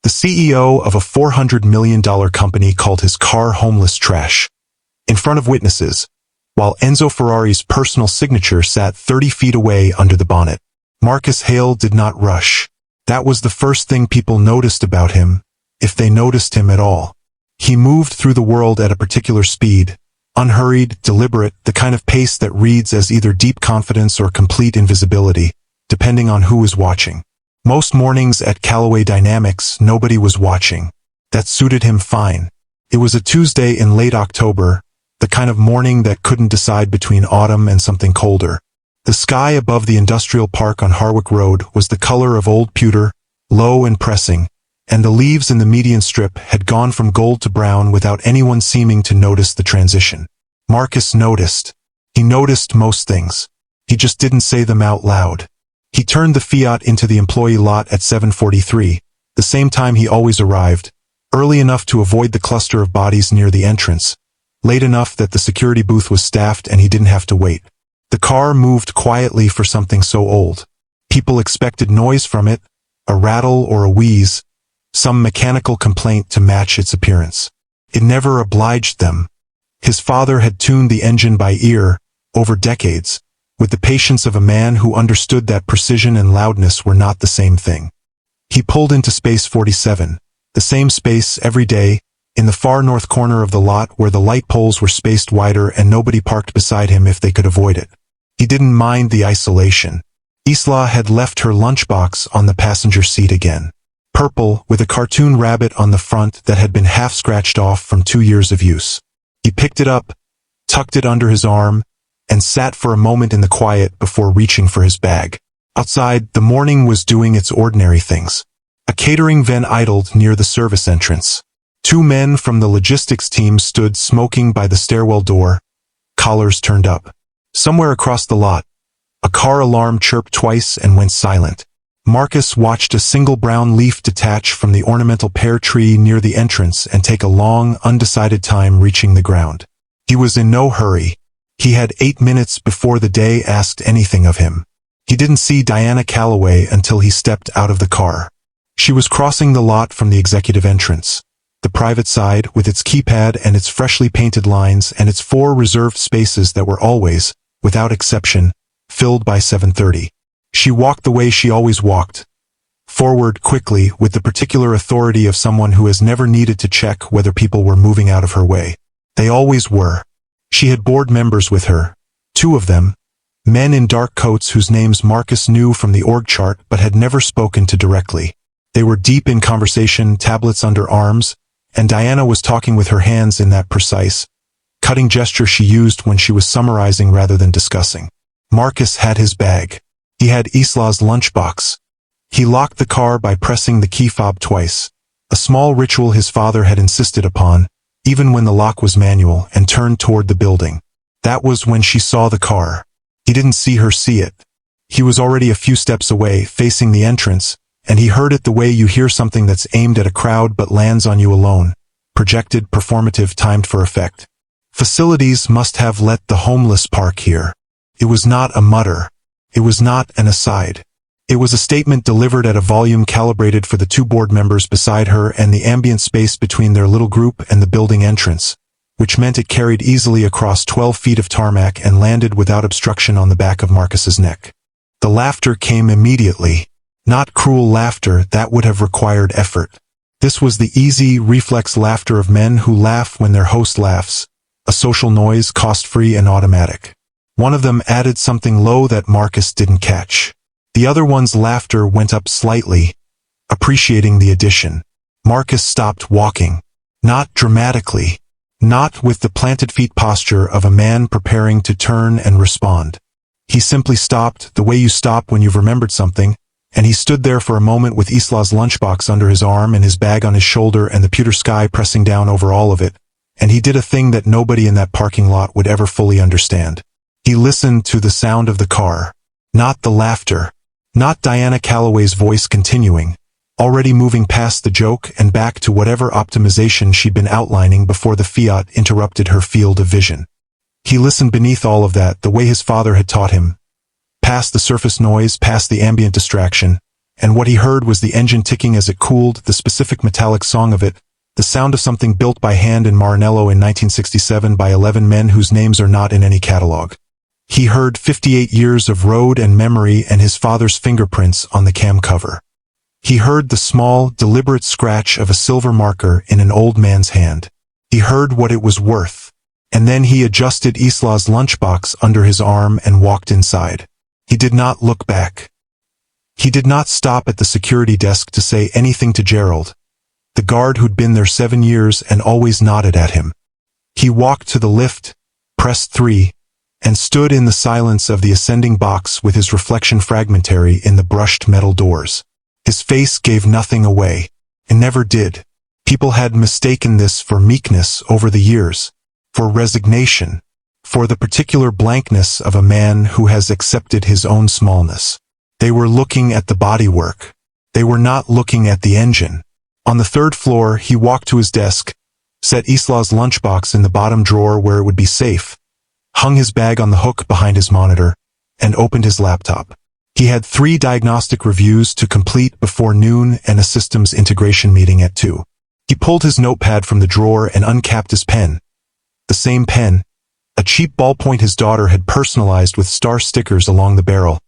The CEO of a $400 million company called his car homeless trash. In front of witnesses, while Enzo Ferrari's personal signature sat 30 feet away under the bonnet. Marcus Hale did not rush. That was the first thing people noticed about him, if they noticed him at all. He moved through the world at a particular speed, unhurried, deliberate, the kind of pace that reads as either deep confidence or complete invisibility, depending on who is watching. Most mornings at Calloway Dynamics, nobody was watching. That suited him fine. It was a Tuesday in late October, the kind of morning that couldn't decide between autumn and something colder. The sky above the industrial park on Harwick Road was the color of old pewter, low and pressing, and the leaves in the median strip had gone from gold to brown without anyone seeming to notice the transition. Marcus noticed. He noticed most things. He just didn't say them out loud. He turned the Fiat into the employee lot at 7:43, the same time he always arrived, early enough to avoid the cluster of bodies near the entrance, late enough that the security booth was staffed and he didn't have to wait. The car moved quietly for something so old. People expected noise from it, a rattle or a wheeze, some mechanical complaint to match its appearance. It never obliged them. His father had tuned the engine by ear, over decades, with the patience of a man who understood that precision and loudness were not the same thing. He pulled into space 47, the same space every day, in the far north corner of the lot where the light poles were spaced wider and nobody parked beside him if they could avoid it. He didn't mind the isolation. Isla had left her lunchbox on the passenger seat again. Purple, with a cartoon rabbit on the front that had been half scratched off from 2 years of use. He picked it up, tucked it under his arm, and sat for a moment in the quiet before reaching for his bag. Outside, the morning was doing its ordinary things. A catering van idled near the service entrance. 2 men from the logistics team stood smoking by the stairwell door, collars turned up. Somewhere across the lot, a car alarm chirped twice and went silent. Marcus watched a single brown leaf detach from the ornamental pear tree near the entrance and take a long, undecided time reaching the ground. He was in no hurry. He had 8 minutes before the day asked anything of him. He didn't see Diana Calloway until he stepped out of the car. She was crossing the lot from the executive entrance. The private side, with its keypad and its freshly painted lines and its 4 reserved spaces that were always, without exception, filled by 7:30. She walked the way she always walked. Forward quickly with the particular authority of someone who has never needed to check whether people were moving out of her way. They always were. She had board members with her, 2 of them, men in dark coats whose names Marcus knew from the org chart but had never spoken to directly. They were deep in conversation, tablets under arms, and Diana was talking with her hands in that precise, cutting gesture she used when she was summarizing rather than discussing. Marcus had his bag. He had Isla's lunchbox. He locked the car by pressing the key fob twice, a small ritual his father had insisted upon, even when the lock was manual, and turned toward the building. That was when she saw the car. He didn't see her see it. He was already a few steps away, facing the entrance, and he heard it the way you hear something that's aimed at a crowd but lands on you alone. Projected, performative, timed for effect. Facilities must have let the homeless park here. It was not a mutter. It was not an aside. It was a statement delivered at a volume calibrated for the 2 board members beside her and the ambient space between their little group and the building entrance, which meant it carried easily across 12 feet of tarmac and landed without obstruction on the back of Marcus's neck. The laughter came immediately. Not cruel laughter that would have required effort. This was the easy, reflex laughter of men who laugh when their host laughs, a social noise, cost-free and automatic. One of them added something low that Marcus didn't catch. The other one's laughter went up slightly, appreciating the addition. Marcus stopped walking. Not dramatically. Not with the planted feet posture of a man preparing to turn and respond. He simply stopped, the way you stop when you've remembered something, and he stood there for a moment with Isla's lunchbox under his arm and his bag on his shoulder and the pewter sky pressing down over all of it, and he did a thing that nobody in that parking lot would ever fully understand. He listened to the sound of the car. Not the laughter. Not Diana Calloway's voice continuing, already moving past the joke and back to whatever optimization she'd been outlining before the Fiat interrupted her field of vision. He listened beneath all of that, the way his father had taught him, past the surface noise, past the ambient distraction, and what he heard was the engine ticking as it cooled, the specific metallic song of it, the sound of something built by hand in Maranello in 1967 by 11 men whose names are not in any catalog. He heard 58 years of road and memory and his father's fingerprints on the cam cover. He heard the small, deliberate scratch of a silver marker in an old man's hand. He heard what it was worth. And then he adjusted Isla's lunchbox under his arm and walked inside. He did not look back. He did not stop at the security desk to say anything to Gerald, the guard who'd been there 7 years and always nodded at him. He walked to the lift, pressed 3, and stood in the silence of the ascending box with his reflection fragmentary in the brushed metal doors. His face gave nothing away. It never did. People had mistaken this for meekness over the years, for resignation, for the particular blankness of a man who has accepted his own smallness. They were looking at the bodywork. They were not looking at the engine. On the 3rd floor, he walked to his desk, set Isla's lunchbox in the bottom drawer where it would be safe, hung his bag on the hook behind his monitor, and opened his laptop. He had 3 diagnostic reviews to complete before noon and a systems integration meeting at 2. He pulled his notepad from the drawer and uncapped his pen. The same pen, a cheap ballpoint his daughter had personalized with star stickers along the barrel,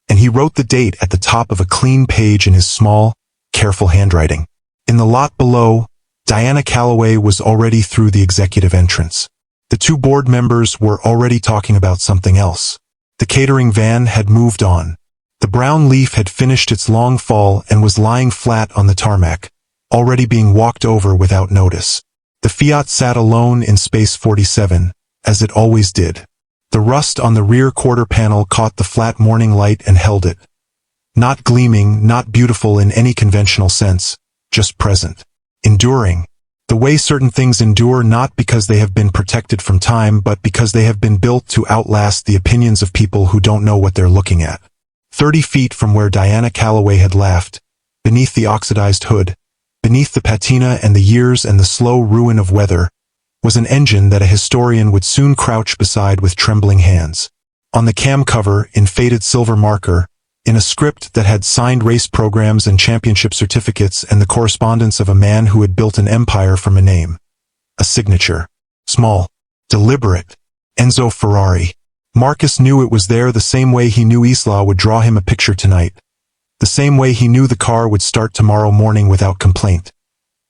and he wrote the date at the top of a clean page in his small, careful handwriting. In the lot below, Diana Calloway was already through the executive entrance. The 2 board members were already talking about something else. The catering van had moved on. The brown leaf had finished its long fall and was lying flat on the tarmac, already being walked over without notice. The Fiat sat alone in space 47, as it always did. The rust on the rear quarter panel caught the flat morning light and held it. Not gleaming, not beautiful in any conventional sense, just present. Enduring. The way certain things endure not because they have been protected from time but because they have been built to outlast the opinions of people who don't know what they're looking at. 30 feet from where Diana Calloway had laughed, beneath the oxidized hood, beneath the patina and the years and the slow ruin of weather, was an engine that a historian would soon crouch beside with trembling hands. On the cam cover, in faded silver marker, in a script that had signed race programs and championship certificates and the correspondence of a man who had built an empire from a name. A signature. Small. Deliberate. Enzo Ferrari. Marcus knew it was there the same way he knew Isla would draw him a picture tonight. The same way he knew the car would start tomorrow morning without complaint.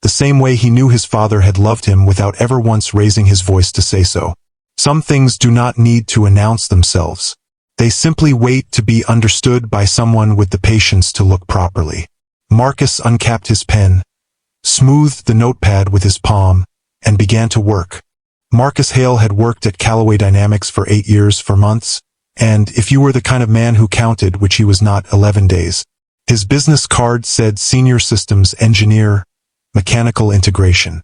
The same way he knew his father had loved him without ever once raising his voice to say so. Some things do not need to announce themselves. They simply wait to be understood by someone with the patience to look properly. Marcus uncapped his pen, smoothed the notepad with his palm, and began to work. Marcus Hale had worked at Callaway Dynamics for 8 years, for months, and if you were the kind of man who counted, which he was not, 11 days. His business card said Senior Systems Engineer, Mechanical Integration.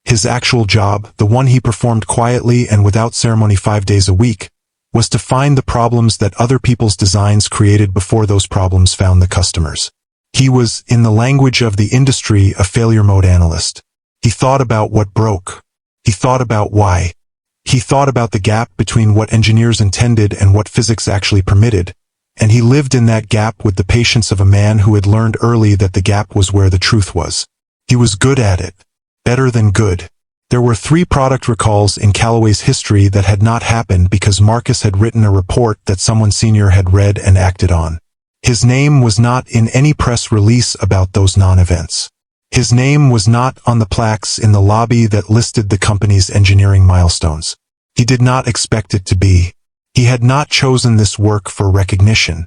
His actual job, the one he performed quietly and without ceremony 5 days a week, was to find the problems that other people's designs created before those problems found the customers. He was, in the language of the industry, a failure mode analyst. He thought about what broke. He thought about why. He thought about the gap between what engineers intended and what physics actually permitted, and he lived in that gap with the patience of a man who had learned early that the gap was where the truth was. He was good at it. Better than good. There were 3 product recalls in Callaway's history that had not happened because Marcus had written a report that someone senior had read and acted on. His name was not in any press release about those non-events. His name was not on the plaques in the lobby that listed the company's engineering milestones. He did not expect it to be. He had not chosen this work for recognition.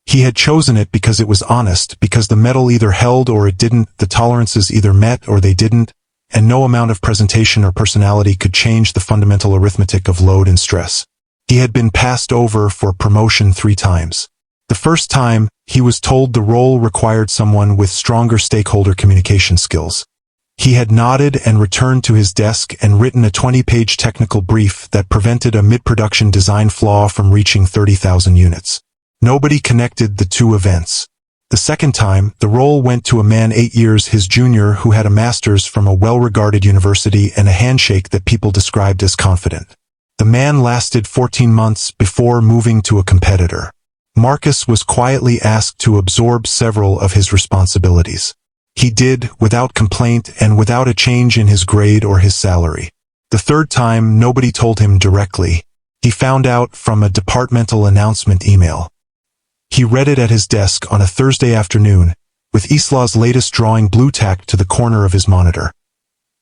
He had chosen it because it was honest, because the metal either held or it didn't, the tolerances either met or they didn't, and no amount of presentation or personality could change the fundamental arithmetic of load and stress. He had been passed over for promotion 3 times. The first time, he was told the role required someone with stronger stakeholder communication skills. He had nodded and returned to his desk and written a 20-page technical brief that prevented a mid-production design flaw from reaching 30,000 units. Nobody connected the 2 events. The second time, the role went to a man 8 years his junior who had a master's from a well-regarded university and a handshake that people described as confident. The man lasted 14 months before moving to a competitor. Marcus was quietly asked to absorb several of his responsibilities. He did, without complaint and without a change in his grade or his salary. The third time, nobody told him directly. He found out from a departmental announcement email. He read it at his desk on a Thursday afternoon, with Isla's latest drawing blue-tacked to the corner of his monitor.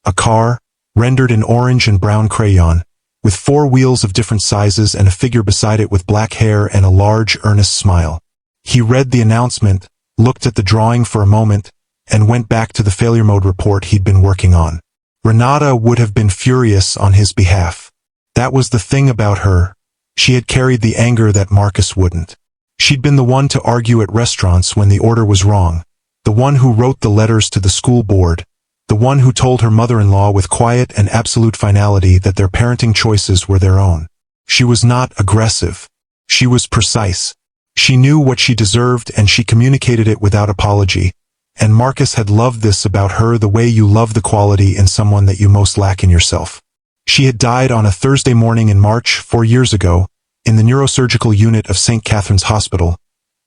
A car, rendered in orange and brown crayon, with 4 wheels of different sizes and a figure beside it with black hair and a large, earnest smile. He read the announcement, looked at the drawing for a moment, and went back to the failure mode report he'd been working on. Renata would have been furious on his behalf. That was the thing about her. She had carried the anger that Marcus wouldn't. She'd been the one to argue at restaurants when the order was wrong, the one who wrote the letters to the school board, the one who told her mother-in-law with quiet and absolute finality that their parenting choices were their own. She was not aggressive. She was precise. She knew what she deserved and she communicated it without apology. And Marcus had loved this about her, the way you love the quality in someone that you most lack in yourself. She had died on a Thursday morning in March 4 years ago, in the neurosurgical unit of St. Catherine's Hospital,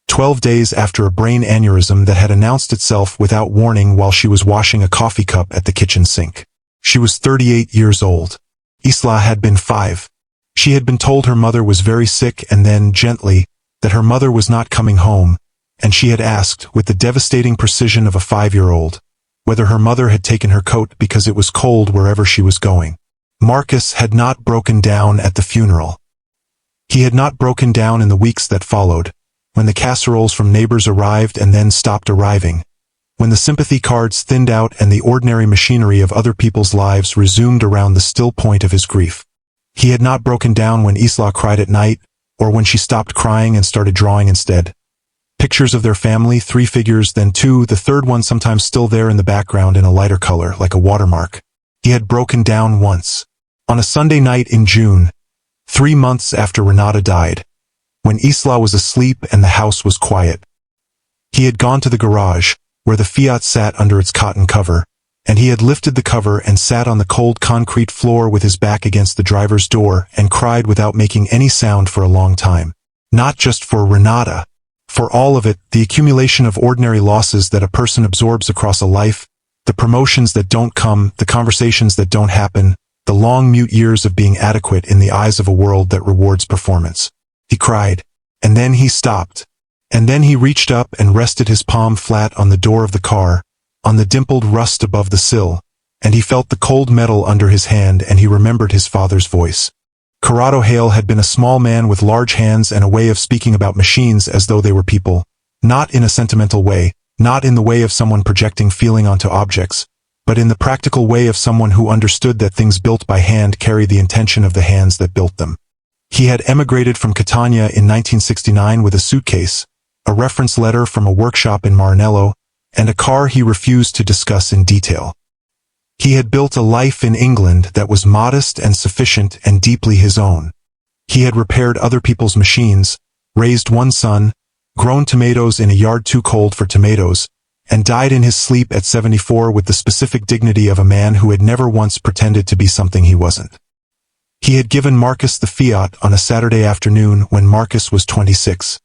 12 days after a brain aneurysm that had announced itself without warning while she was washing a coffee cup at the kitchen sink. She was 38 years old. Isla had been 5. She had been told her mother was very sick and then, gently, that her mother was not coming home, and she had asked, with the devastating precision of a 5-year-old, whether her mother had taken her coat because it was cold wherever she was going. Marcus had not broken down at the funeral. He had not broken down in the weeks that followed, when the casseroles from neighbors arrived and then stopped arriving, when the sympathy cards thinned out and the ordinary machinery of other people's lives resumed around the still point of his grief. He had not broken down when Isla cried at night, or when she stopped crying and started drawing instead. Pictures of their family, 3 figures, then 2, the third one sometimes still there in the background in a lighter color, like a watermark. He had broken down once. On a Sunday night in June, 3 months after Renata died, when Isla was asleep and the house was quiet. He had gone to the garage, where the Fiat sat under its cotton cover, and he had lifted the cover and sat on the cold concrete floor with his back against the driver's door and cried without making any sound for a long time. Not just for Renata. For all of it, the accumulation of ordinary losses that a person absorbs across a life, the promotions that don't come, the conversations that don't happen, the long mute years of being adequate in the eyes of a world that rewards performance. He cried, and then he stopped, and then he reached up and rested his palm flat on the door of the car, on the dimpled rust above the sill, and he felt the cold metal under his hand and he remembered his father's voice. Corrado Hale had been a small man with large hands and a way of speaking about machines as though they were people, not in a sentimental way, not in the way of someone projecting feeling onto objects, but in the practical way of someone who understood that things built by hand carry the intention of the hands that built them. He had emigrated from Catania in 1969 with a suitcase, a reference letter from a workshop in Maranello, and a car he refused to discuss in detail. He had built a life in England that was modest and sufficient and deeply his own. He had repaired other people's machines, raised one son, grown tomatoes in a yard too cold for tomatoes, and died in his sleep at 74 with the specific dignity of a man who had never once pretended to be something he wasn't. He had given Marcus the Fiat on a Saturday afternoon when Marcus was 26,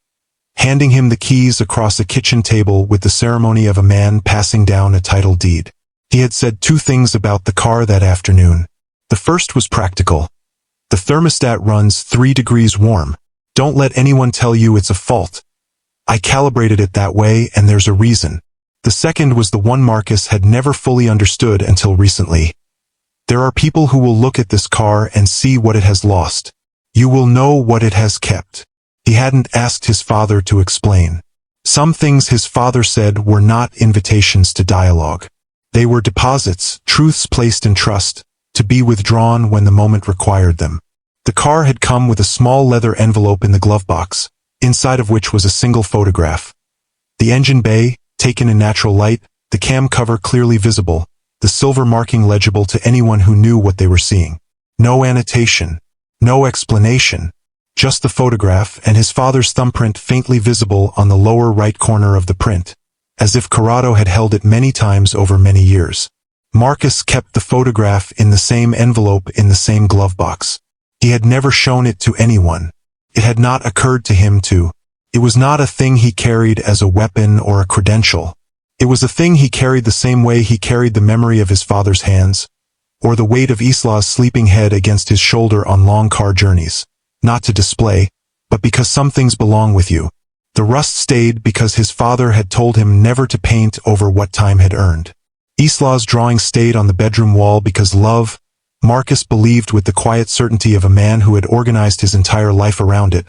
handing him the keys across a kitchen table with the ceremony of a man passing down a title deed. He had said 2 things about the car that afternoon. The first was practical. The thermostat runs 3 degrees warm. Don't let anyone tell you it's a fault. I calibrated it that way and there's a reason. The second was the one Marcus had never fully understood until recently. There are people who will look at this car and see what it has lost. You will know what it has kept. He hadn't asked his father to explain. Some things his father said were not invitations to dialogue. They were deposits, truths placed in trust, to be withdrawn when the moment required them. The car had come with a small leather envelope in the glove box, inside of which was a single photograph. The engine bay, taken in natural light, the cam cover clearly visible, the silver marking legible to anyone who knew what they were seeing. No annotation, no explanation, just the photograph and his father's thumbprint faintly visible on the lower right corner of the print, as if Corrado had held it many times over many years. Marcus kept the photograph in the same envelope in the same glove box. He had never shown it to anyone. It had not occurred to him to. It was not a thing he carried as a weapon or a credential. It was a thing he carried the same way he carried the memory of his father's hands, or the weight of Isla's sleeping head against his shoulder on long car journeys. Not to display, but because some things belong with you. The rust stayed because his father had told him never to paint over what time had earned. Isla's drawing stayed on the bedroom wall because love, Marcus believed with the quiet certainty of a man who had organized his entire life around it,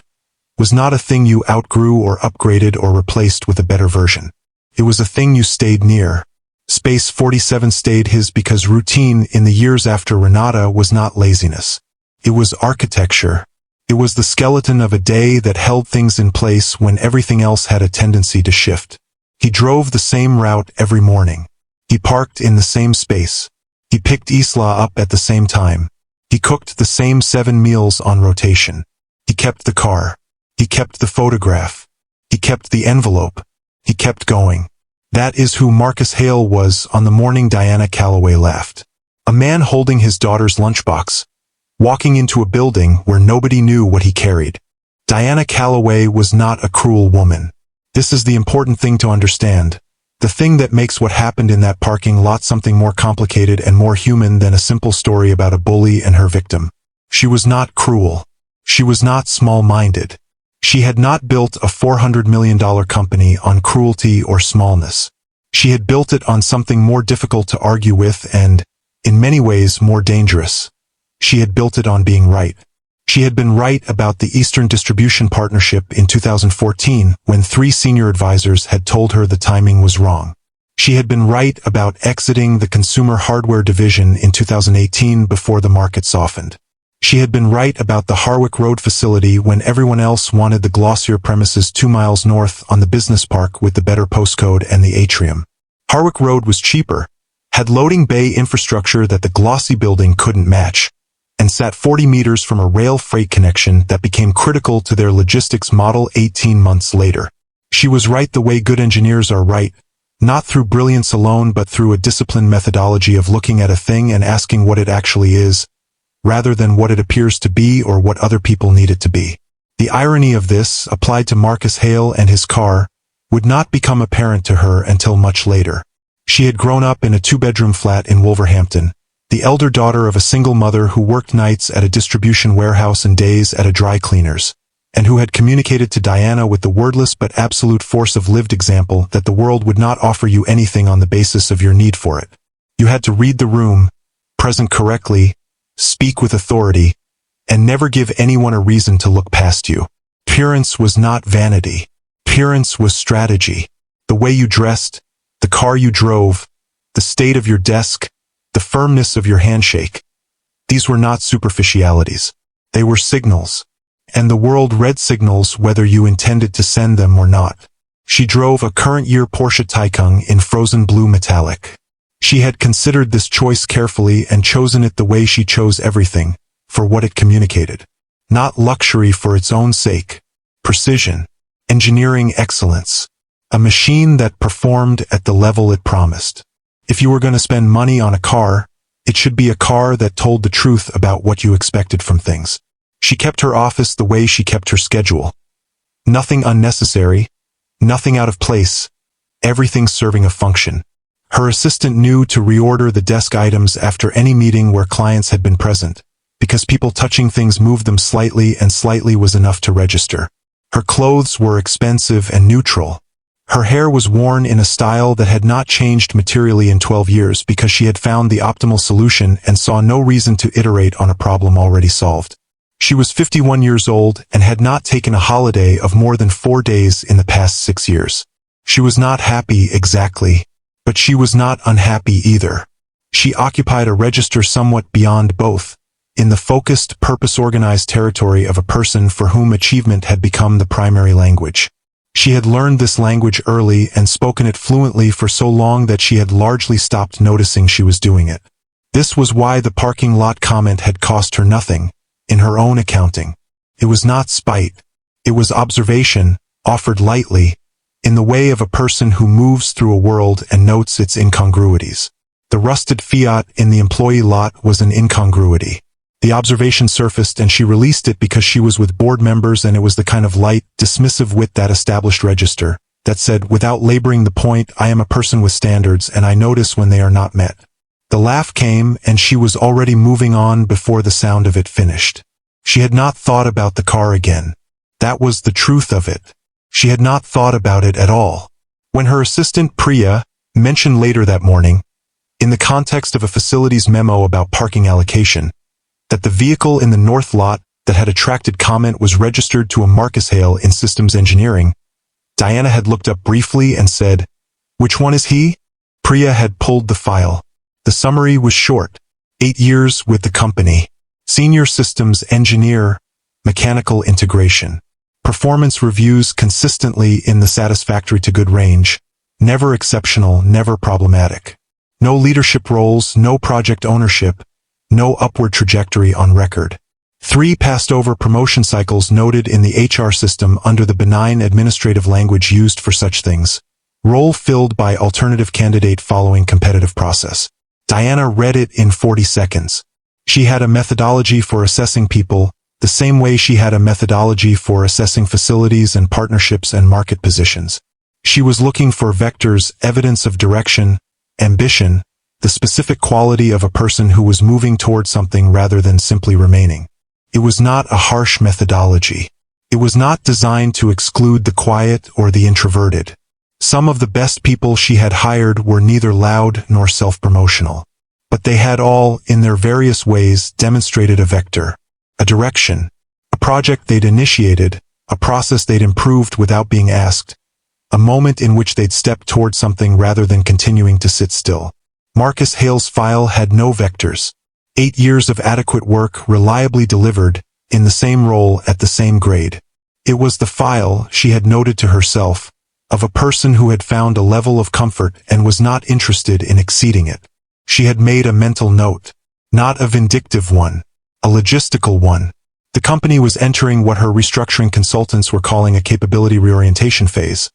was not a thing you outgrew or upgraded or replaced with a better version. It was a thing you stayed near. Space 47 stayed his because routine in the years after Renata was not laziness. It was architecture. It was the skeleton of a day that held things in place when everything else had a tendency to shift. He drove the same route every morning. He parked in the same space. He picked Isla up at the same time. He cooked the same 7 meals on rotation. He kept the car. He kept the photograph. He kept the envelope. He kept going. That is who Marcus Hale was on the morning Diana Calloway left. A man holding his daughter's lunchbox, walking into a building where nobody knew what he carried. Diana Calloway was not a cruel woman. This is the important thing to understand. The thing that makes what happened in that parking lot something more complicated and more human than a simple story about a bully and her victim. She was not cruel. She was not small-minded. She had not built a $400 million company on cruelty or smallness. She had built it on something more difficult to argue with and, in many ways, more dangerous. She had built it on being right. She had been right about the Eastern Distribution Partnership in 2014 when 3 senior advisors had told her the timing was wrong. She had been right about exiting the consumer hardware division in 2018 before the market softened. She had been right about the Harwick Road facility when everyone else wanted the glossier premises 2 miles north on the business park with the better postcode and the atrium. Harwick Road was cheaper, had loading bay infrastructure that the glossy building couldn't match, and sat 40 meters from a rail freight connection that became critical to their logistics model 18 months later. She was right the way good engineers are right, not through brilliance alone but through a disciplined methodology of looking at a thing and asking what it actually is, rather than what it appears to be or what other people need it to be. The irony of this, applied to Marcus Hale and his car, would not become apparent to her until much later. She had grown up in a 2-bedroom flat in Wolverhampton, the elder daughter of a single mother who worked nights at a distribution warehouse and days at a dry cleaner's, and who had communicated to Diana with the wordless but absolute force of lived example that the world would not offer you anything on the basis of your need for it. You had to read the room, present correctly, speak with authority, and never give anyone a reason to look past you. Appearance was not vanity. Appearance was strategy. The way you dressed, the car you drove, the state of your desk, the firmness of your handshake. These were not superficialities. They were signals. And the world read signals whether you intended to send them or not. She drove a current year Porsche Taycan in frozen blue metallic. She had considered this choice carefully and chosen it the way she chose everything, for what it communicated. Not luxury for its own sake. Precision. Engineering excellence. A machine that performed at the level it promised. If you were going to spend money on a car, it should be a car that told the truth about what you expected from things. She kept her office the way she kept her schedule. Nothing unnecessary, nothing out of place, everything serving a function. Her assistant knew to reorder the desk items after any meeting where clients had been present, because people touching things moved them slightly and slightly was enough to register. Her clothes were expensive and neutral. Her hair was worn in a style that had not changed materially in 12 years because she had found the optimal solution and saw no reason to iterate on a problem already solved. She was 51 years old and had not taken a holiday of more than 4 days in the past 6 years. She was not happy exactly, but she was not unhappy either. She occupied a register somewhat beyond both, in the focused, purpose-organized territory of a person for whom achievement had become the primary language. She had learned this language early and spoken it fluently for so long that she had largely stopped noticing she was doing it. This was why the parking lot comment had cost her nothing, in her own accounting. It was not spite. It was observation, offered lightly, in the way of a person who moves through a world and notes its incongruities. The rusted Fiat in the employee lot was an incongruity. The observation surfaced and she released it because she was with board members, and it was the kind of light, dismissive wit that established register, that said, without laboring the point, I am a person with standards and I notice when they are not met. The laugh came and she was already moving on before the sound of it finished. She had not thought about the car again. That was the truth of it. She had not thought about it at all. When her assistant Priya mentioned later that morning, in the context of a facilities memo about parking allocation, that the vehicle in the north lot that had attracted comment was registered to a Marcus Hale in systems engineering, Diana had looked up briefly and said, "Which one is he?" Priya had pulled the file. The summary was short. 8 years with the company. Senior systems engineer, mechanical integration. Performance reviews consistently in the satisfactory to good range. Never exceptional, never problematic. No leadership roles, no project ownership, no upward trajectory on record. 3 passed over promotion cycles noted in the HR system under the benign administrative language used for such things. Role filled by alternative candidate following competitive process. Diana read it in 40 seconds. She had a methodology for assessing people, the same way she had a methodology for assessing facilities and partnerships and market positions. She was looking for vectors, evidence of direction, ambition, the specific quality of a person who was moving toward something rather than simply remaining. It was not a harsh methodology. It was not designed to exclude the quiet or the introverted. Some of the best people she had hired were neither loud nor self-promotional. But they had all, in their various ways, demonstrated a vector, a direction, a project they'd initiated, a process they'd improved without being asked, a moment in which they'd stepped toward something rather than continuing to sit still. Marcus Hale's file had no vectors. 8 years of adequate work reliably delivered, in the same role at the same grade. It was the file, she had noted to herself, of a person who had found a level of comfort and was not interested in exceeding it. She had made a mental note, not a vindictive one, a logistical one. The company was entering what her restructuring consultants were calling a capability reorientation phase,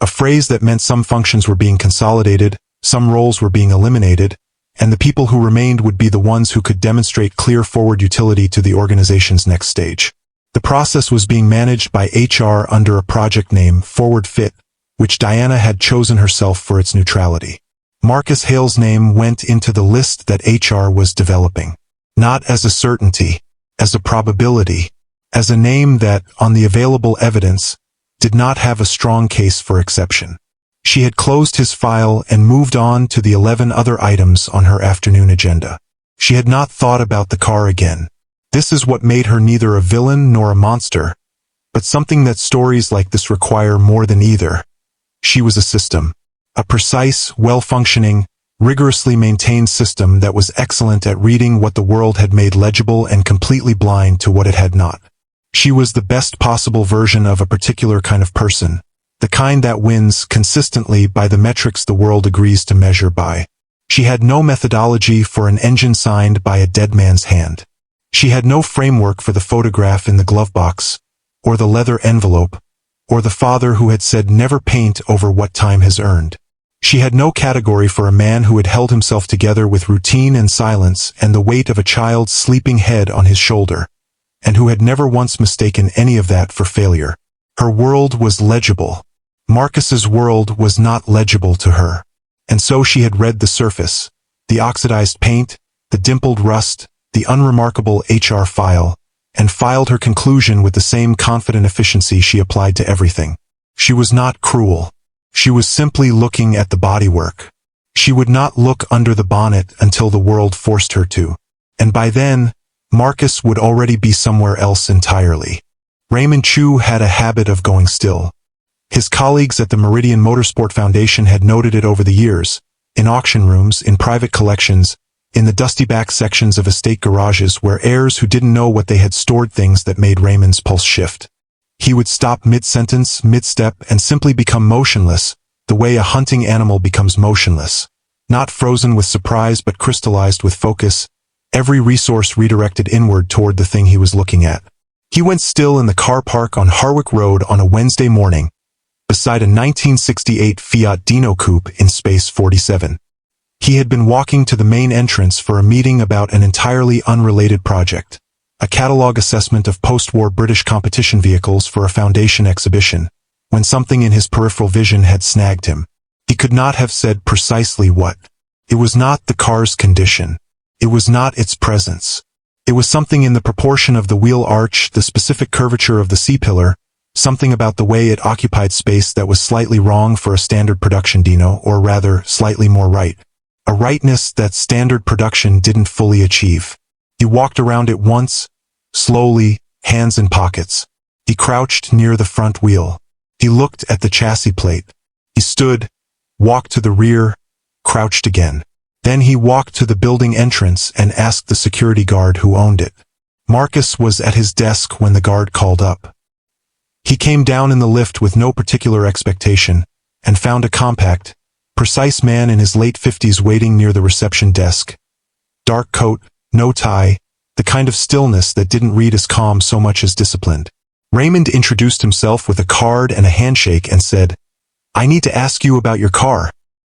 a phrase that meant some functions were being consolidated, some roles were being eliminated, and the people who remained would be the ones who could demonstrate clear forward utility to the organization's next stage. The process was being managed by HR under a project name, Forward Fit, which Diana had chosen herself for its neutrality. Marcus Hale's name went into the list that HR was developing. Not as a certainty, as a probability, as a name that, on the available evidence, did not have a strong case for exception. She had closed his file and moved on to the 11 other items on her afternoon agenda. She had not thought about the car again. This is what made her neither a villain nor a monster, but something that stories like this require more than either. She was a system. A precise, well-functioning, rigorously maintained system that was excellent at reading what the world had made legible and completely blind to what it had not. She was the best possible version of a particular kind of person, the kind that wins consistently by the metrics the world agrees to measure by. She had no methodology for an engine signed by a dead man's hand. She had no framework for the photograph in the glove box, or the leather envelope, or the father who had said never paint over what time has earned. She had no category for a man who had held himself together with routine and silence and the weight of a child's sleeping head on his shoulder, and who had never once mistaken any of that for failure. Her world was legible. Marcus's world was not legible to her. And so she had read the surface, the oxidized paint, the dimpled rust, the unremarkable HR file, and filed her conclusion with the same confident efficiency she applied to everything. She was not cruel. She was simply looking at the bodywork. She would not look under the bonnet until the world forced her to. And by then, Marcus would already be somewhere else entirely. Raymond Chu had a habit of going still. His colleagues at the Meridian Motorsport Foundation had noted it over the years, in auction rooms, in private collections, in the dusty back sections of estate garages where heirs who didn't know what they had stored things that made Raymond's pulse shift. He would stop mid-sentence, mid-step, and simply become motionless, the way a hunting animal becomes motionless. Not frozen with surprise but crystallized with focus, every resource redirected inward toward the thing he was looking at. He went still in the car park on Harwick Road on a Wednesday morning, beside a 1968 Fiat Dino coupe in Space 47. He had been walking to the main entrance for a meeting about an entirely unrelated project, a catalogue assessment of post-war British competition vehicles for a foundation exhibition, when something in his peripheral vision had snagged him. He could not have said precisely what. It was not the car's condition. It was not its presence. It was something in the proportion of the wheel arch, the specific curvature of the C-pillar, something about the way it occupied space that was slightly wrong for a standard production Dino, or rather, slightly more right. A rightness that standard production didn't fully achieve. He walked around it once, slowly, hands in pockets. He crouched near the front wheel. He looked at the chassis plate. He stood, walked to the rear, crouched again. Then he walked to the building entrance and asked the security guard who owned it. Marcus was at his desk when the guard called up. He came down in the lift with no particular expectation, and found a compact, precise man in his late 50s waiting near the reception desk. Dark coat, no tie, the kind of stillness that didn't read as calm so much as disciplined. Raymond introduced himself with a card and a handshake and said, "I need to ask you about your car."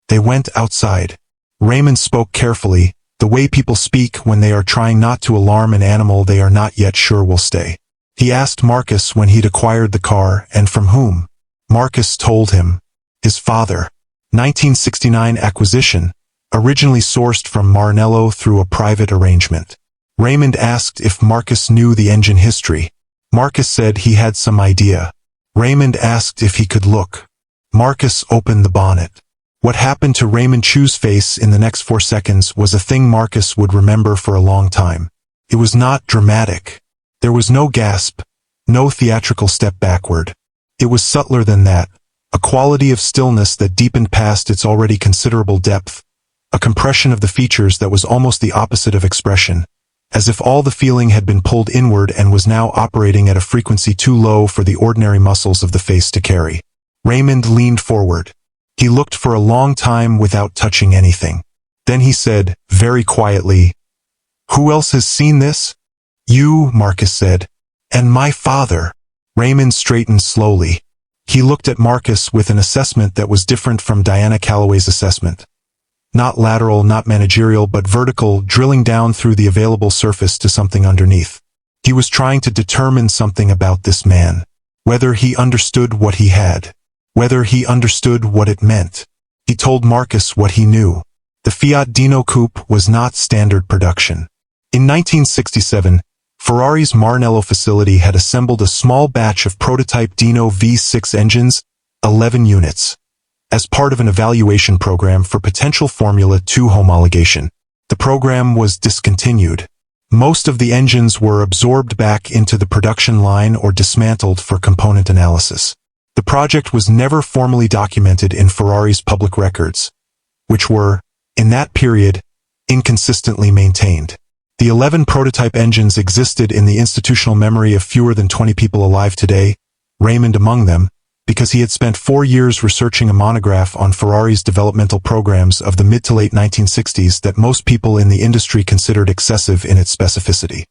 They went outside. Raymond spoke carefully, the way people speak when they are trying not to alarm an animal they are not yet sure will stay. He asked Marcus when he'd acquired the car and from whom. Marcus told him. His father. 1969 acquisition, originally sourced from Maranello through a private arrangement. Raymond asked if Marcus knew the engine history. Marcus said he had some idea. Raymond asked if he could look. Marcus opened the bonnet. What happened to Raymond Chu's face in the next 4 seconds was a thing Marcus would remember for a long time. It was not dramatic. There was no gasp, no theatrical step backward. It was subtler than that, a quality of stillness that deepened past its already considerable depth, a compression of the features that was almost the opposite of expression, as if all the feeling had been pulled inward and was now operating at a frequency too low for the ordinary muscles of the face to carry. Raymond leaned forward. He looked for a long time without touching anything. Then he said, very quietly, "Who else has seen this?" "You," Marcus said. "And my father." Raymond straightened slowly. He looked at Marcus with an assessment that was different from Diana Calloway's assessment. Not lateral, not managerial, but vertical, drilling down through the available surface to something underneath. He was trying to determine something about this man. Whether he understood what he had. Whether he understood what it meant. He told Marcus what he knew. The Fiat Dino coupe was not standard production. In 1967, Ferrari's Maranello facility had assembled a small batch of prototype Dino V6 engines, 11 units, as part of an evaluation program for potential Formula 2 homologation. The program was discontinued. Most of the engines were absorbed back into the production line or dismantled for component analysis. The project was never formally documented in Ferrari's public records, which were, in that period, inconsistently maintained. The 11 prototype engines existed in the institutional memory of fewer than 20 people alive today, Raymond among them, because he had spent 4 years researching a monograph on Ferrari's developmental programs of the mid to late 1960s that most people in the industry considered excessive in its specificity.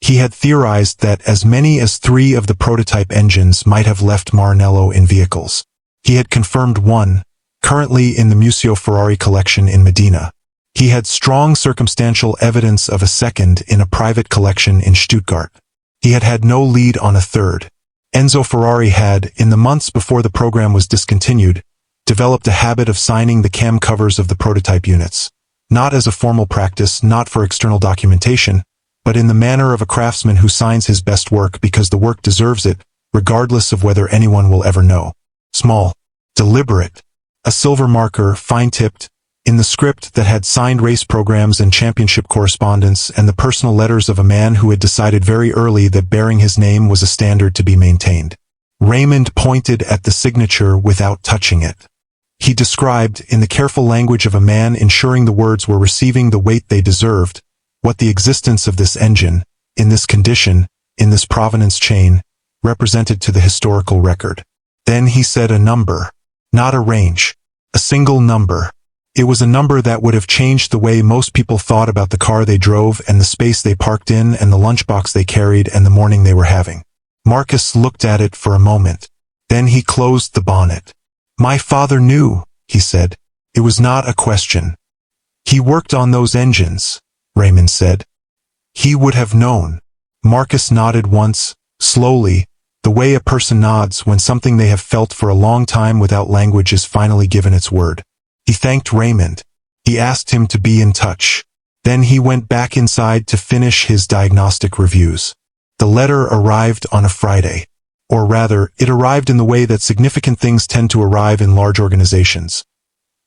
He had theorized that as many as 3 of the prototype engines might have left Maranello in vehicles. He had confirmed one, currently in the Museo Ferrari collection in Medina. He had strong circumstantial evidence of a second in a private collection in Stuttgart. He had had no lead on a third. Enzo Ferrari had, in the months before the program was discontinued, developed a habit of signing the cam covers of the prototype units. Not as a formal practice, not for external documentation, but in the manner of a craftsman who signs his best work because the work deserves it, regardless of whether anyone will ever know. Small, deliberate, a silver marker, fine-tipped, in the script that had signed race programs and championship correspondence and the personal letters of a man who had decided very early that bearing his name was a standard to be maintained. Raymond pointed at the signature without touching it. He described, in the careful language of a man ensuring the words were receiving the weight they deserved, what the existence of this engine, in this condition, in this provenance chain, represented to the historical record. Then he said a number, not a range, a single number. It was a number that would have changed the way most people thought about the car they drove and the space they parked in and the lunchbox they carried and the morning they were having. Marcus looked at it for a moment. Then he closed the bonnet. "My father knew," he said. It was not a question. He worked on those engines, Raymond said. He would have known. Marcus nodded once, slowly, the way a person nods when something they have felt for a long time without language is finally given its word. He thanked Raymond. He asked him to be in touch. Then he went back inside to finish his diagnostic reviews. The letter arrived on a Friday. Or rather, it arrived in the way that significant things tend to arrive in large organizations.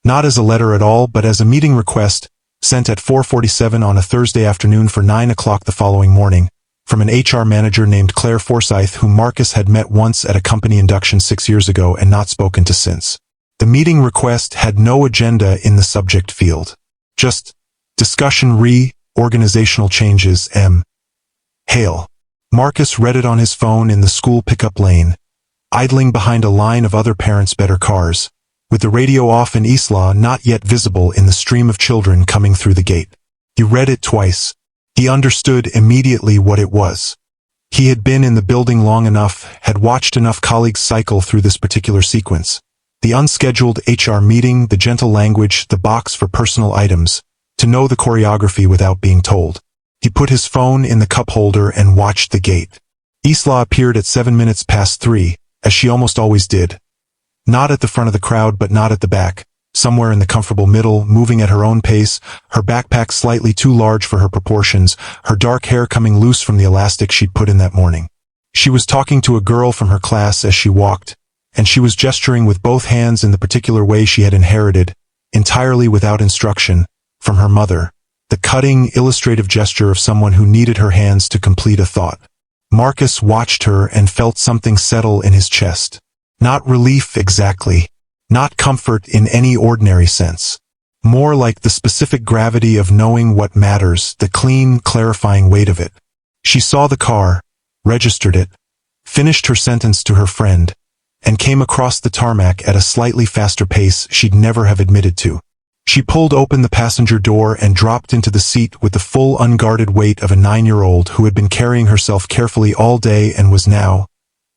Not as a letter at all, but as a meeting request, sent at 4:47 on a Thursday afternoon for 9 o'clock the following morning, from an HR manager named Claire Forsyth whom Marcus had met once at a company induction 6 years ago and not spoken to since. The meeting request had no agenda in the subject field. Just, discussion organizational changes M. Hale. Marcus read it on his phone in the school pickup lane, idling behind a line of other parents' better cars, with the radio off and Isla not yet visible in the stream of children coming through the gate. He read it twice. He understood immediately what it was. He had been in the building long enough, had watched enough colleagues cycle through this particular sequence. The unscheduled HR meeting, the gentle language, the box for personal items, to know the choreography without being told. He put his phone in the cup holder and watched the gate. Isla appeared at 3:07, as she almost always did. Not at the front of the crowd but not at the back, somewhere in the comfortable middle, moving at her own pace, her backpack slightly too large for her proportions, her dark hair coming loose from the elastic she'd put in that morning. She was talking to a girl from her class as she walked, and she was gesturing with both hands in the particular way she had inherited, entirely without instruction, from her mother. The cutting, illustrative gesture of someone who needed her hands to complete a thought. Marcus watched her and felt something settle in his chest. Not relief exactly. Not comfort in any ordinary sense. More like the specific gravity of knowing what matters, the clean, clarifying weight of it. She saw the car, registered it, finished her sentence to her friend, and came across the tarmac at a slightly faster pace she'd never have admitted to. She pulled open the passenger door and dropped into the seat with the full unguarded weight of a 9-year-old who had been carrying herself carefully all day and was now,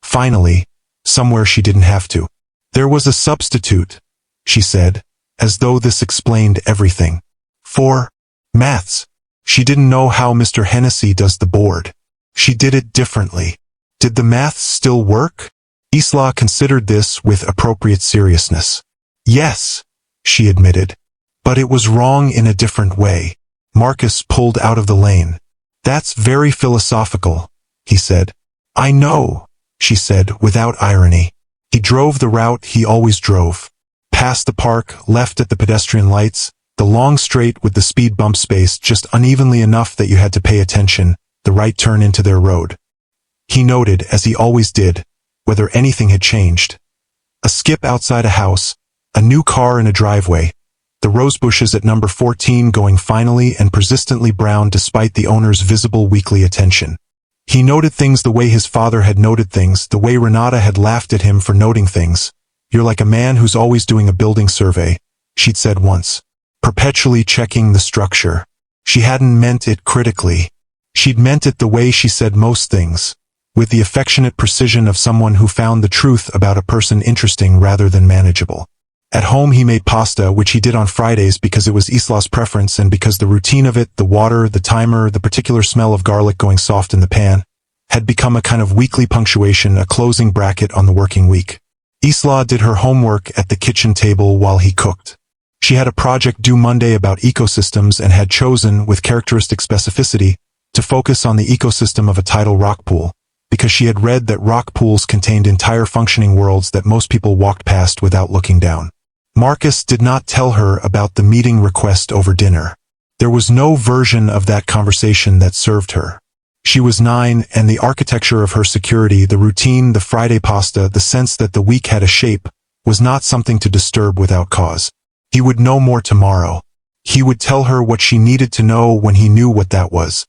finally, somewhere she didn't have to. There was a substitute, she said, as though this explained everything. For maths. She didn't know how Mr. Hennessy does the board. She did it differently. Did the maths still work? Isla considered this with appropriate seriousness. Yes, she admitted. But it was wrong in a different way. Marcus pulled out of the lane. That's very philosophical, he said. I know, she said without irony. He drove the route he always drove. Past the park, left at the pedestrian lights, the long straight with the speed bump spaced just unevenly enough that you had to pay attention, the right turn into their road. He noted, as he always did, whether anything had changed. A skip outside a house, a new car in a driveway, the rose bushes at number 14 going finally and persistently brown despite the owner's visible weekly attention. He noted things the way his father had noted things, the way Renata had laughed at him for noting things. You're like a man who's always doing a building survey, she'd said once. Perpetually checking the structure. She hadn't meant it critically. She'd meant it the way she said most things, with the affectionate precision of someone who found the truth about a person interesting rather than manageable. At home he made pasta, which he did on Fridays because it was Isla's preference and because the routine of it, the water, the timer, the particular smell of garlic going soft in the pan, had become a kind of weekly punctuation, a closing bracket on the working week. Isla did her homework at the kitchen table while he cooked. She had a project due Monday about ecosystems and had chosen, with characteristic specificity, to focus on the ecosystem of a tidal rock pool, because she had read that rock pools contained entire functioning worlds that most people walked past without looking down. Marcus did not tell her about the meeting request over dinner. There was no version of that conversation that served her. She was 9, and the architecture of her security, the routine, the Friday pasta, the sense that the week had a shape, was not something to disturb without cause. He would know more tomorrow. He would tell her what she needed to know when he knew what that was.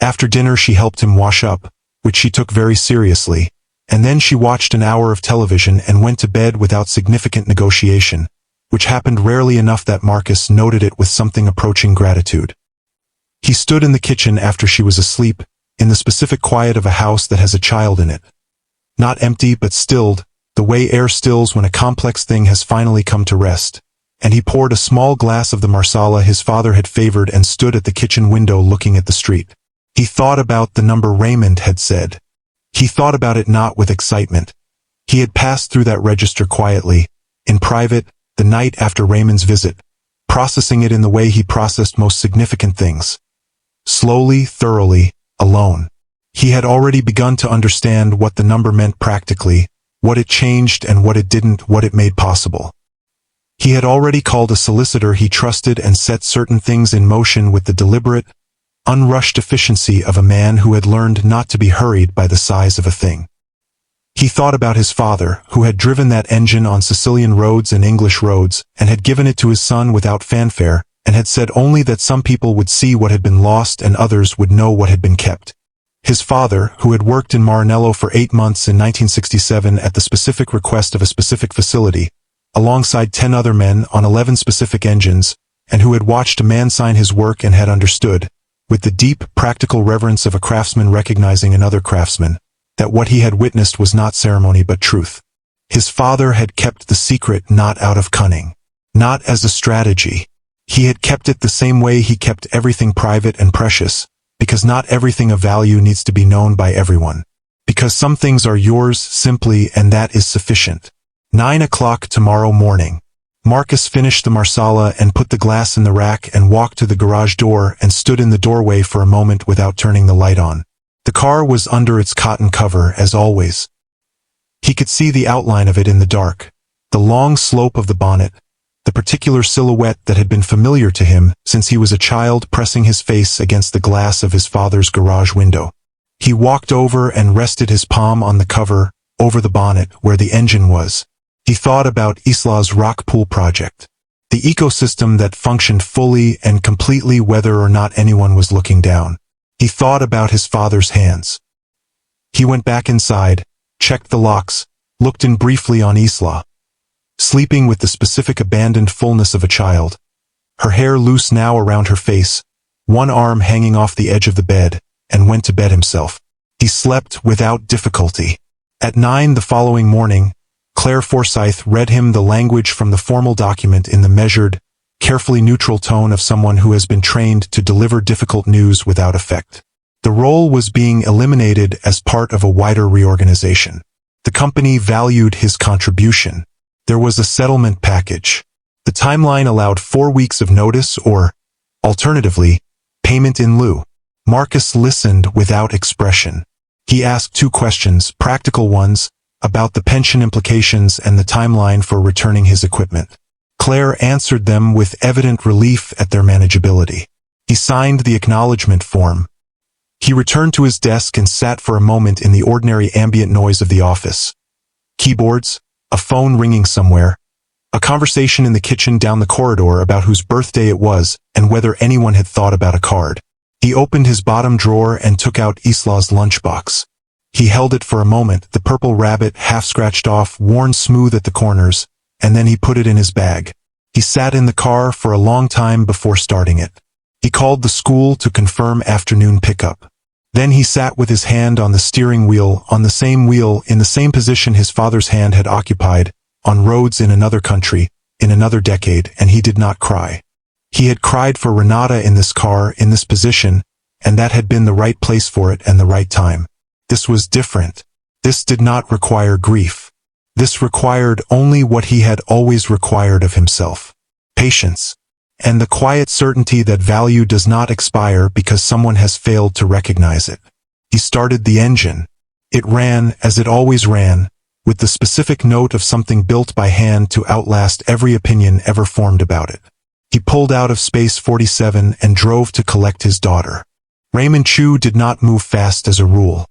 After dinner she helped him wash up, which she took very seriously, and then she watched an hour of television and went to bed without significant negotiation, which happened rarely enough that Marcus noted it with something approaching gratitude. He stood in the kitchen after she was asleep, in the specific quiet of a house that has a child in it. Not empty but stilled, the way air stills when a complex thing has finally come to rest, and he poured a small glass of the marsala his father had favored and stood at the kitchen window looking at the street. He thought about the number Raymond had said. He thought about it not with excitement. He had passed through that register quietly, in private, the night after Raymond's visit, processing it in the way he processed most significant things. Slowly, thoroughly, alone. He had already begun to understand what the number meant practically, what it changed and what it didn't, what it made possible. He had already called a solicitor he trusted and set certain things in motion with the deliberate, unrushed efficiency of a man who had learned not to be hurried by the size of a thing. He thought about his father, who had driven that engine on Sicilian roads and English roads, and had given it to his son without fanfare, and had said only that some people would see what had been lost and others would know what had been kept. His father, who had worked in Maranello for 8 months in 1967 at the specific request of a specific facility, alongside 10 other men on 11 specific engines, and who had watched a man sign his work and had understood, with the deep, practical reverence of a craftsman recognizing another craftsman, that what he had witnessed was not ceremony but truth. His father had kept the secret not out of cunning, not as a strategy. He had kept it the same way he kept everything private and precious, because not everything of value needs to be known by everyone. Because some things are yours simply and that is sufficient. 9 o'clock tomorrow morning. Marcus finished the marsala and put the glass in the rack and walked to the garage door and stood in the doorway for a moment without turning the light on. The car was under its cotton cover, as always. He could see the outline of it in the dark, the long slope of the bonnet, the particular silhouette that had been familiar to him since he was a child pressing his face against the glass of his father's garage window. He walked over and rested his palm on the cover, over the bonnet, where the engine was. He thought about Isla's rock pool project, the ecosystem that functioned fully and completely whether or not anyone was looking down. He thought about his father's hands. He went back inside, checked the locks, looked in briefly on Isla, sleeping with the specific abandoned fullness of a child, her hair loose now around her face, one arm hanging off the edge of the bed, and went to bed himself. He slept without difficulty. At 9 the following morning, Claire Forsyth read him the language from the formal document in the measured, carefully neutral tone of someone who has been trained to deliver difficult news without effect. The role was being eliminated as part of a wider reorganization. The company valued his contribution. There was a settlement package. The timeline allowed 4 weeks of notice or, alternatively, payment in lieu. Marcus listened without expression. He asked 2 questions, practical ones, about the pension implications and the timeline for returning his equipment. Claire answered them with evident relief at their manageability. He signed the acknowledgement form. He returned to his desk and sat for a moment in the ordinary ambient noise of the office. Keyboards, a phone ringing somewhere, a conversation in the kitchen down the corridor about whose birthday it was and whether anyone had thought about a card. He opened his bottom drawer and took out Isla's lunchbox. He held it for a moment, the purple rabbit half scratched off, worn smooth at the corners, and then he put it in his bag. He sat in the car for a long time before starting it. He called the school to confirm afternoon pickup. Then he sat with his hand on the steering wheel, on the same wheel, in the same position his father's hand had occupied, on roads in another country, in another decade, and he did not cry. He had cried for Renata in this car, in this position, and that had been the right place for it and the right time. This was different. This did not require grief. This required only what he had always required of himself. Patience. And the quiet certainty that value does not expire because someone has failed to recognize it. He started the engine. It ran, as it always ran, with the specific note of something built by hand to outlast every opinion ever formed about it. He pulled out of Space 47 and drove to collect his daughter. Raymond Chu did not move fast as a rule.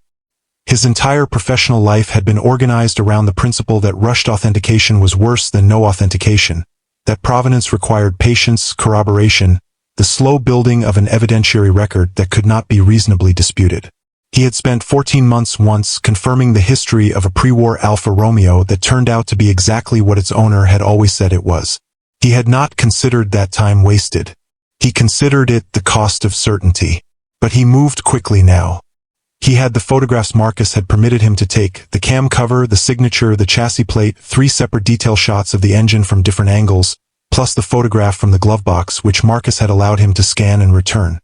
His entire professional life had been organized around the principle that rushed authentication was worse than no authentication, that provenance required patience, corroboration, the slow building of an evidentiary record that could not be reasonably disputed. He had spent 14 months once confirming the history of a pre-war Alfa Romeo that turned out to be exactly what its owner had always said it was. He had not considered that time wasted. He considered it the cost of certainty. But he moved quickly now. He had the photographs Marcus had permitted him to take, the cam cover, the signature, the chassis plate, 3 separate detail shots of the engine from different angles, plus the photograph from the glove box which Marcus had allowed him to scan and return.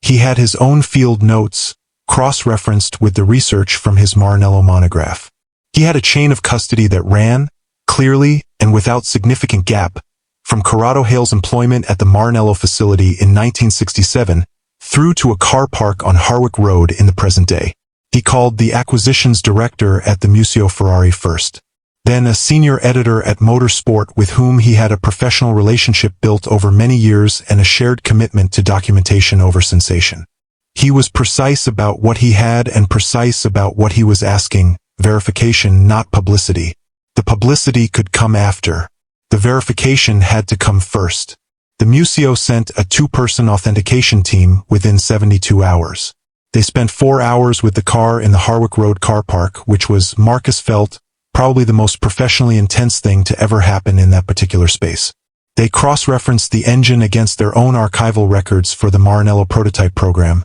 He had his own field notes, cross-referenced with the research from his Maranello monograph. He had a chain of custody that ran, clearly and without significant gap, from Corrado Hale's employment at the Maranello facility in 1967 through to a car park on Harwick Road in the present day. He called the acquisitions director at the Museo Ferrari first, then a senior editor at Motorsport with whom he had a professional relationship built over many years and a shared commitment to documentation over sensation. He was precise about what he had and precise about what he was asking, verification, not publicity. The publicity could come after. The verification had to come first. The Museo sent a 2-person authentication team within 72 hours. They spent 4 hours with the car in the Harwick Road car park, which was, Marcus felt, probably the most professionally intense thing to ever happen in that particular space. They cross-referenced the engine against their own archival records for the Maranello prototype program,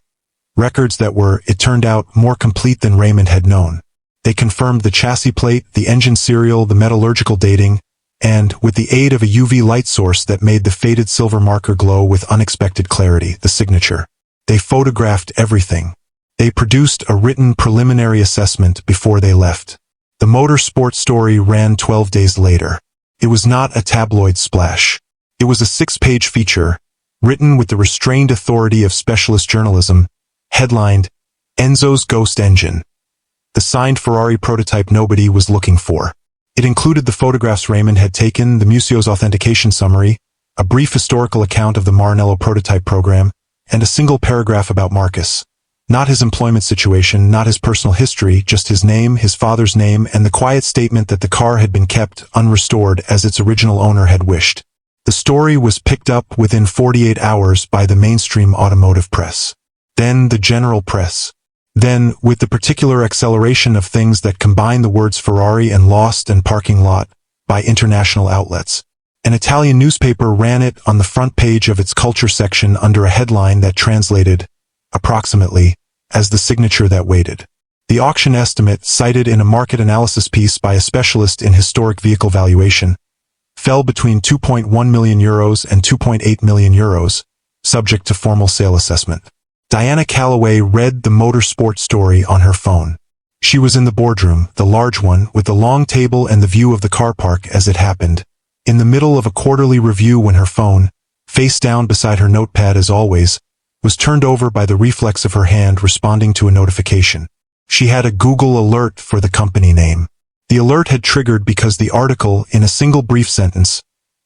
records that were, it turned out, more complete than Raymond had known. They confirmed the chassis plate, the engine serial, the metallurgical dating, and, with the aid of a UV light source that made the faded silver marker glow with unexpected clarity, the signature. They photographed everything. They produced a written preliminary assessment before they left. The motorsport story ran 12 days later. It was not a tabloid splash. It was a 6-page feature, written with the restrained authority of specialist journalism, headlined, Enzo's Ghost Engine. The signed Ferrari prototype nobody was looking for. It included the photographs Raymond had taken, the Museo's authentication summary, a brief historical account of the Maranello prototype program, and a single paragraph about Marcus. Not his employment situation, not his personal history, just his name, his father's name, and the quiet statement that the car had been kept unrestored as its original owner had wished. The story was picked up within 48 hours by the mainstream automotive press. Then the general press. Then, with the particular acceleration of things that combine the words Ferrari and lost and parking lot, by international outlets. An Italian newspaper ran it on the front page of its culture section under a headline that translated, approximately, as the signature that waited. The auction estimate, cited in a market analysis piece by a specialist in historic vehicle valuation, fell between €2.1 million and €2.8 million, subject to formal sale assessment. Diana Calloway read the motorsport story on her phone. She was in the boardroom, the large one, with the long table and the view of the car park as it happened, in the middle of a quarterly review when her phone, face down beside her notepad as always, was turned over by the reflex of her hand responding to a notification. She had a Google alert for the company name. The alert had triggered because the article, in a single brief sentence,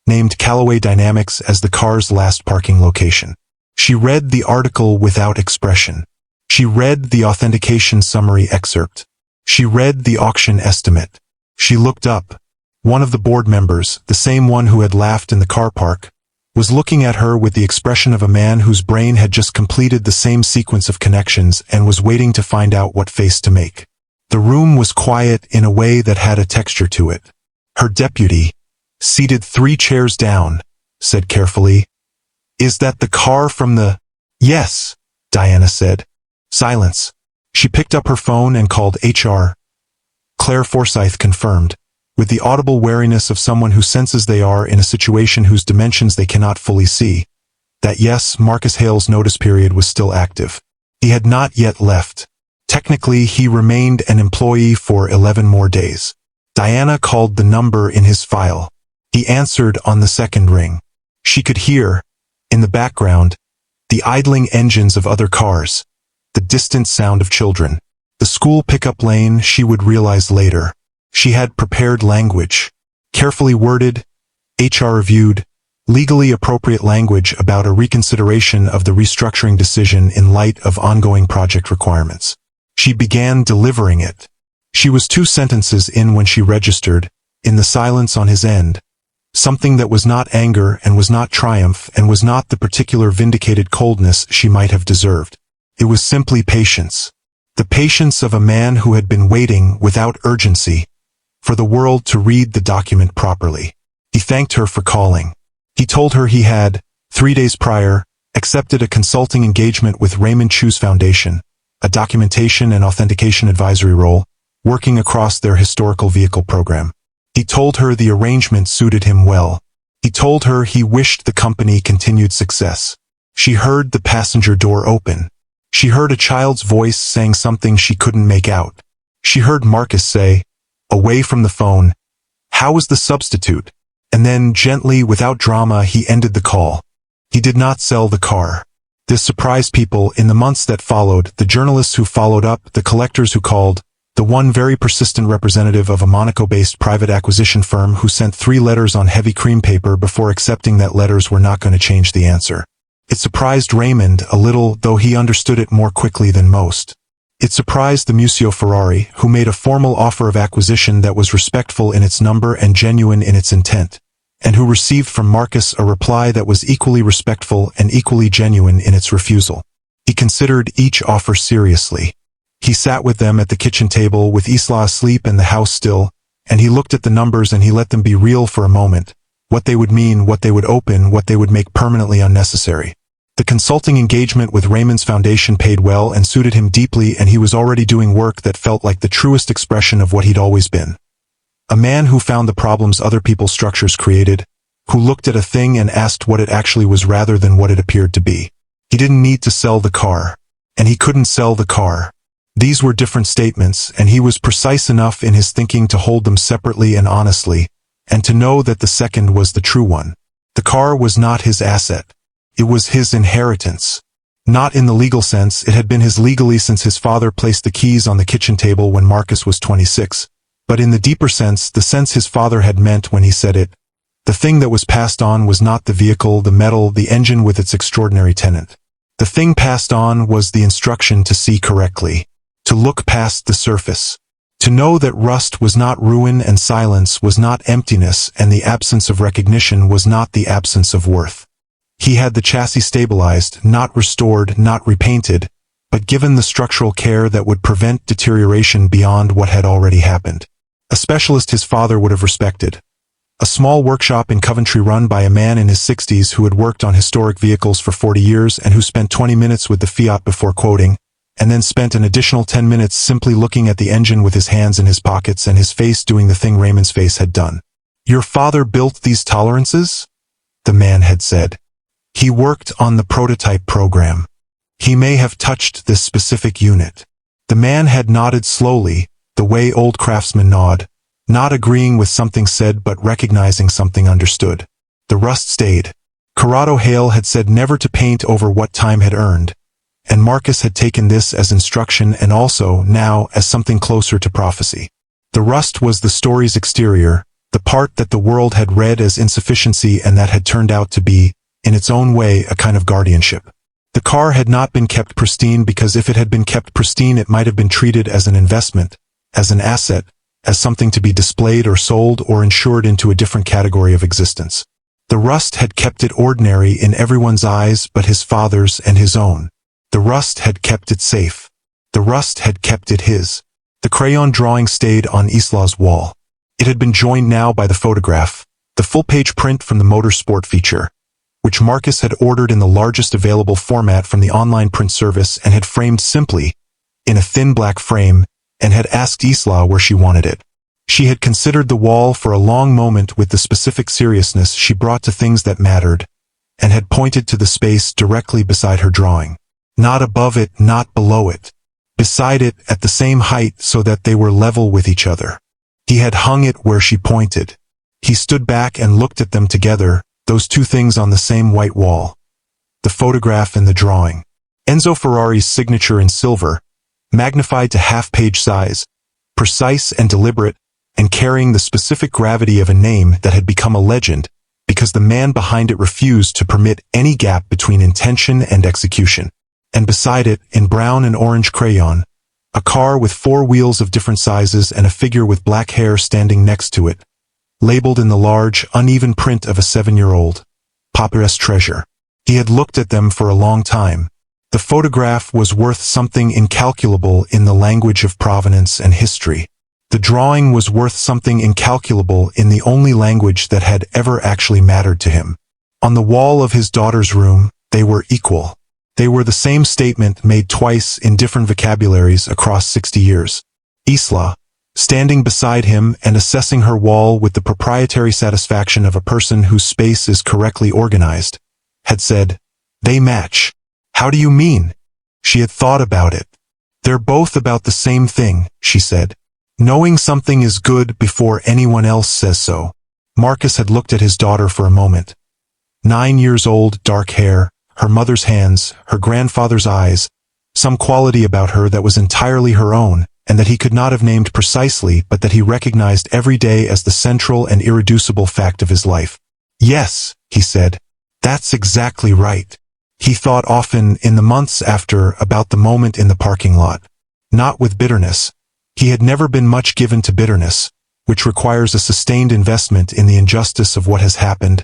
named Callaway Dynamics as the car's last parking location. She read the article without expression. She read the authentication summary excerpt. She read the auction estimate. She looked up. One of the board members, the same one who had laughed in the car park, was looking at her with the expression of a man whose brain had just completed the same sequence of connections and was waiting to find out what face to make. The room was quiet in a way that had a texture to it. Her deputy, seated 3 chairs down, said carefully, "Is that the car from the—" "Yes," Diana said. Silence. She picked up her phone and called HR. Claire Forsyth confirmed, with the audible wariness of someone who senses they are in a situation whose dimensions they cannot fully see, that yes, Marcus Hale's notice period was still active. He had not yet left. Technically, he remained an employee for 11 more days. Diana called the number in his file. He answered on the second ring. She could hear, in the background, the idling engines of other cars, the distant sound of children. The school pickup lane, she would realize later. She had prepared language, carefully worded, HR reviewed, legally appropriate language about a reconsideration of the restructuring decision in light of ongoing project requirements. She began delivering it. She was 2 sentences in when she registered, in the silence on his end, something that was not anger and was not triumph and was not the particular vindicated coldness she might have deserved. It was simply patience. The patience of a man who had been waiting without urgency for the world to read the document properly. He thanked her for calling. He told her he had, 3 days prior, accepted a consulting engagement with Raymond Chu's Foundation, a documentation and authentication advisory role, working across their historical vehicle program. He told her the arrangement suited him well. He told her he wished the company continued success. She heard the passenger door open. She heard a child's voice saying something she couldn't make out. She heard Marcus say, away from the phone, "How is the substitute?" And then, gently, without drama, he ended the call. He did not sell the car. This surprised people in the months that followed, the journalists who followed up, the collectors who called, the one very persistent representative of a Monaco-based private acquisition firm who sent 3 letters on heavy cream paper before accepting that letters were not going to change the answer. It surprised Raymond a little, though he understood it more quickly than most. It surprised the CEO Ferrari, who made a formal offer of acquisition that was respectful in its number and genuine in its intent, and who received from Marcus a reply that was equally respectful and equally genuine in its refusal. He considered each offer seriously. He sat with them at the kitchen table with Isla asleep and the house still, and he looked at the numbers and he let them be real for a moment, what they would mean, what they would open, what they would make permanently unnecessary. The consulting engagement with Raymond's foundation paid well and suited him deeply, and he was already doing work that felt like the truest expression of what he'd always been. A man who found the problems other people's structures created, who looked at a thing and asked what it actually was rather than what it appeared to be. He didn't need to sell the car, and he couldn't sell the car. These were different statements, and he was precise enough in his thinking to hold them separately and honestly, and to know that the second was the true one. The car was not his asset. It was his inheritance. Not in the legal sense, it had been his legally since his father placed the keys on the kitchen table when Marcus was 26, but in the deeper sense, the sense his father had meant when he said it. The thing that was passed on was not the vehicle, the metal, the engine with its extraordinary tenant. The thing passed on was the instruction to see correctly, to look past the surface, to know that rust was not ruin and silence was not emptiness and the absence of recognition was not the absence of worth. He had the chassis stabilized, not restored, not repainted, but given the structural care that would prevent deterioration beyond what had already happened. A specialist his father would have respected. A small workshop in Coventry run by a man in his 60s who had worked on historic vehicles for 40 years and who spent 20 minutes with the Fiat before quoting, and then spent an additional 10 minutes simply looking at the engine with his hands in his pockets and his face doing the thing Raymond's face had done. "Your father built these tolerances?" the man had said. "He worked on the prototype program. He may have touched this specific unit." The man had nodded slowly, the way old craftsmen nod, not agreeing with something said but recognizing something understood. The rust stayed. Corrado Hale had said never to paint over what time had earned, and Marcus had taken this as instruction and also, now, as something closer to prophecy. The rust was the story's exterior, the part that the world had read as insufficiency and that had turned out to be, in its own way, a kind of guardianship. The car had not been kept pristine because if it had been kept pristine it might have been treated as an investment, as an asset, as something to be displayed or sold or insured into a different category of existence. The rust had kept it ordinary in everyone's eyes but his father's and his own. The rust had kept it safe. The rust had kept it his. The crayon drawing stayed on Isla's wall. It had been joined now by the photograph, the full-page print from the motorsport feature, which Marcus had ordered in the largest available format from the online print service and had framed simply, in a thin black frame, and had asked Isla where she wanted it. She had considered the wall for a long moment with the specific seriousness she brought to things that mattered, and had pointed to the space directly beside her drawing. Not above it, not below it. Beside it, at the same height so that they were level with each other. He had hung it where she pointed. He stood back and looked at them together, those two things on the same white wall. The photograph and the drawing. Enzo Ferrari's signature in silver, magnified to half-page size, precise and deliberate, and carrying the specific gravity of a name that had become a legend, because the man behind it refused to permit any gap between intention and execution. And beside it, in brown and orange crayon, a car with 4 wheels of different sizes and a figure with black hair standing next to it, labeled in the large, uneven print of a 7-year-old. Papa's treasure. He had looked at them for a long time. The photograph was worth something incalculable in the language of provenance and history. The drawing was worth something incalculable in the only language that had ever actually mattered to him. On the wall of his daughter's room, they were equal. They were the same statement made twice in different vocabularies across 60 years. Isla, standing beside him and assessing her wall with the proprietary satisfaction of a person whose space is correctly organized, had said, "They match." "How do you mean?" She had thought about it. "They're both about the same thing," she said. "Knowing something is good before anyone else says so." Marcus had looked at his daughter for a moment. 9 years old, dark hair, her mother's hands, her grandfather's eyes, some quality about her that was entirely her own, and that he could not have named precisely, but that he recognized every day as the central and irreducible fact of his life. "Yes," he said, "that's exactly right." He thought often, in the months after, about the moment in the parking lot. Not with bitterness. He had never been much given to bitterness, which requires a sustained investment in the injustice of what has happened,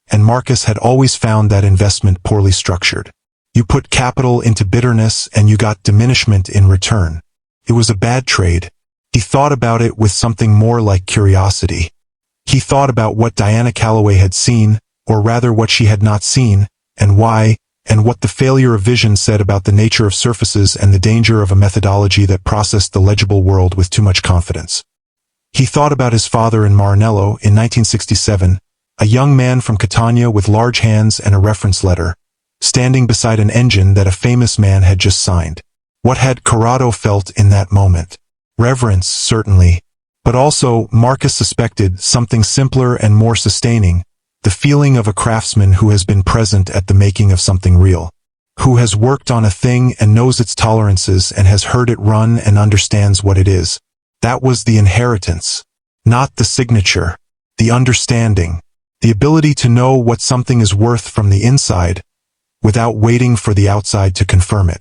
and Marcus had always found that investment poorly structured. You put capital into bitterness and you got diminishment in return. It was a bad trade. He thought about it with something more like curiosity. He thought about what Diana Calloway had seen, or rather what she had not seen, and why, and what the failure of vision said about the nature of surfaces and the danger of a methodology that processed the legible world with too much confidence. He thought about his father in Maranello in 1967, a young man from Catania with large hands and a reference letter, standing beside an engine that a famous man had just signed. What had Corrado felt in that moment? Reverence, certainly, but also, Marcus suspected, something simpler and more sustaining, the feeling of a craftsman who has been present at the making of something real, who has worked on a thing and knows its tolerances and has heard it run and understands what it is. That was the inheritance, not the signature, the understanding, the ability to know what something is worth from the inside, without waiting for the outside to confirm it.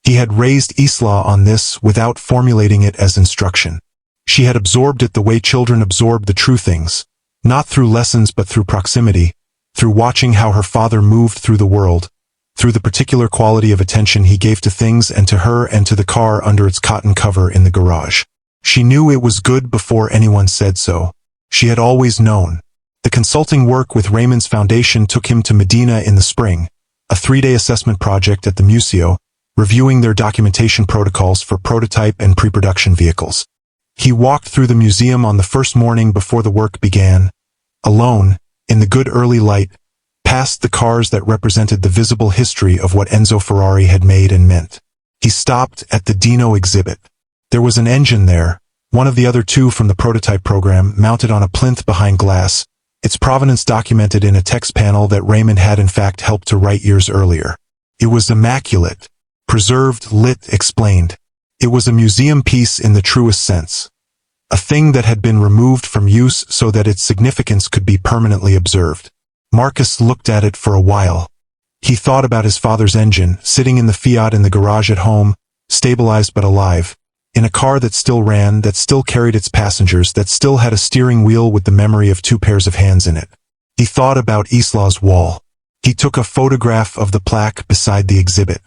He had raised Isla on this without formulating it as instruction. She had absorbed it the way children absorb the true things, not through lessons but through proximity, through watching how her father moved through the world, through the particular quality of attention he gave to things and to her and to the car under its cotton cover in the garage. She knew it was good before anyone said so. She had always known. The consulting work with Raymond's foundation took him to Medina in the spring, a 3-day assessment project at the Museo, reviewing their documentation protocols for prototype and pre-production vehicles. He walked through the museum on the first morning before the work began, alone, in the good early light, past the cars that represented the visible history of what Enzo Ferrari had made and meant. He stopped at the Dino exhibit. There was an engine there, one of the other two from the prototype program, mounted on a plinth behind glass, its provenance documented in a text panel that Raymond had in fact helped to write years earlier. It was immaculate, preserved, lit, explained. It was a museum piece in the truest sense. A thing that had been removed from use so that its significance could be permanently observed. Marcus looked at it for a while. He thought about his father's engine, sitting in the Fiat in the garage at home, stabilized but alive, in a car that still ran, that still carried its passengers, that still had a steering wheel with the memory of 2 pairs of hands in it. He thought about Isla's wall. He took a photograph of the plaque beside the exhibit.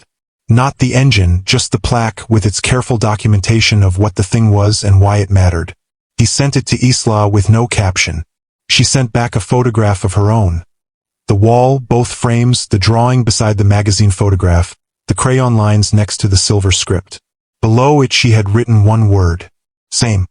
Not the engine, just the plaque with its careful documentation of what the thing was and why it mattered. He sent it to Isla with no caption. She sent back a photograph of her own. The wall, both frames, the drawing beside the magazine photograph, the crayon lines next to the silver script. Below it she had written one word. Same.